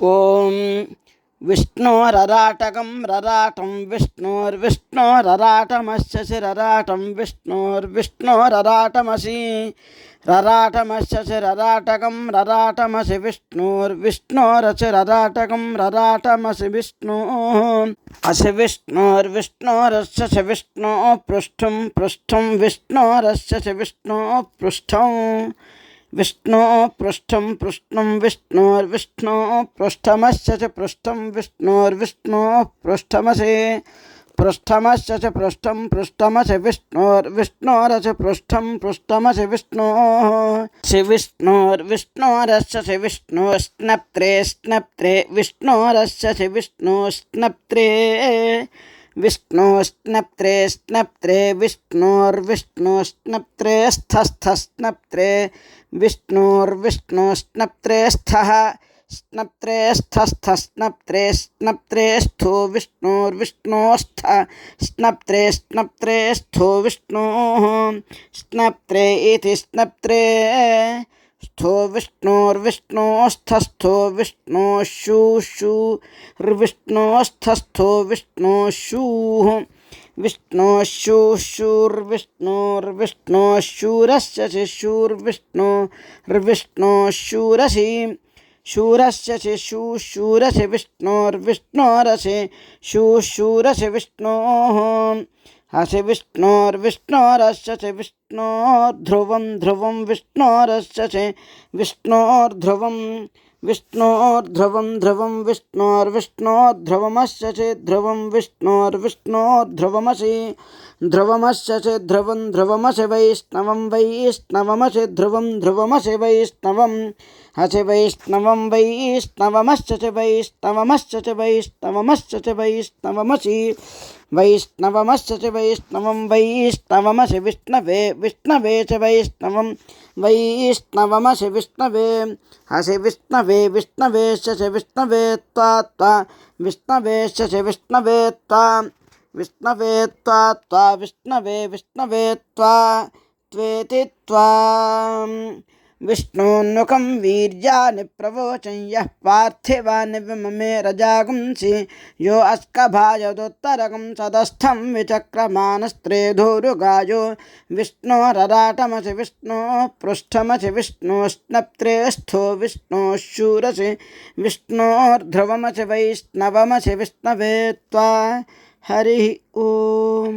ఓం విష్ణోరరాటకం రరాటం విష్ణోర్విష్ణోరరాటమస్య రరాటం విష్ణోర్విష్ణోరరాటమసి రరాటమస్య రరాటకం రరాటమసి విష్ణోర్విష్ణోరసి రరాటకం రరాటమసి విష్ణు అసి విష్ణోర్విష్ణోరస్య విష్ణో పృష్ఠం పృష్ఠం విష్ణోరస్య విష్ణో పృష్ఠం విష్ణు పృష్ఠం పృష్ఠం విష్ణోర్విష్ణో పృష్ఠమస్య చ పృష్ఠం విష్ణోర్విష్ణో పృష్ఠమసి పృష్ఠమస్య చ పృష్ఠం పృష్ఠమసి విష్ణోర్విష్ణోరసి పృష్ఠం పృష్ఠమసి విష్ణో విష్ణోర్విష్ణోరస్య విష్ణో స్నప్త్రే స్నప్త్రే విష్ణోరస్య విష్ణో స్నప్త్రే విష్ణోస్నప్త్రే స్నప్త్రే విష్ణోర్విష్ణోస్నప్త్రే స్థస్థస్నప్త్రే విష్ణోర్విష్ణోస్నప్త్రే స్థః స్నప్త్రే స్థస్థస్నప్త్రే స్నప్త్రే స్థో విష్ణోర్విష్ణోస్థ స్నప్త్రే స్నప్త్రే స్థో విష్ణో స్నప్త్రే ఇతి స్నప్త్రే స్థో విష్ణోర్విష్ణోస్థస్థో విష్ణోశూర్విష్ణోస్థస్థో విష్ణోశూః విష్ణోశూర్విష్ణోర్విష్ణోశూరస్య శూర్విష్ణోర్విష్ణోశూరసి శూరస్య శూరసి విష్ణోర్విష్ణోరసి శూరసి విష్ణోః హసి విష్ణోర్విష్ణోరస్య విష్ణోర్ధ్రువం ధ్రువం విష్ణోరస్య విష్ణోర్ధ్రువం విష్ణోర్ధ్రువం ధ్రువం విష్ణోర్విష్ణోర్ధ్రువమస్య ధ్రువం విష్ణోర్విష్ణోర్ధ్రువమసి ధ్రువమస్య ధ్రువం ధ్రువమసి వైష్ణవం వైష్ణవమసి ధ్రువం ధ్రువమసి వైష్ణవం హసి వైష్ణవం వైష్ణవమస్య వైష్ణవమస్య వైష్ణవమస్య వైష్ణవమసి వైష్ణవమస్య వైష్ణవం వైష్ణవమసి విష్ణవే విష్ణవే చ వైష్ణవం వైష్ణవమసి విష్ణవే హసి విష్ణవే విష్ణవేశ్య విష్ణవే త్వా విష్ణవేశ్య విష్ణవే త్వా విష్ణవే త్వా విష్ణవే విష్ణవే త్వా త్వేతి త్వా విష్ణోన్ముఖం వీర్యాని ప్రవోచం యః పార్థివాని విమమే రజాగుంసి యో అస్కభాయదోత్తరకం సదస్థం విచక్రమానస్త్రేధోరుగాయో విష్ణోరరాటమసి విష్ణో పృష్ఠమసి విష్ణోస్నప్త్రే స్థో విష్ణోశూరసి విష్ణోర్ధ్రువమసి వైష్ణవమసి విష్ణవే త్వా హరి ఓం.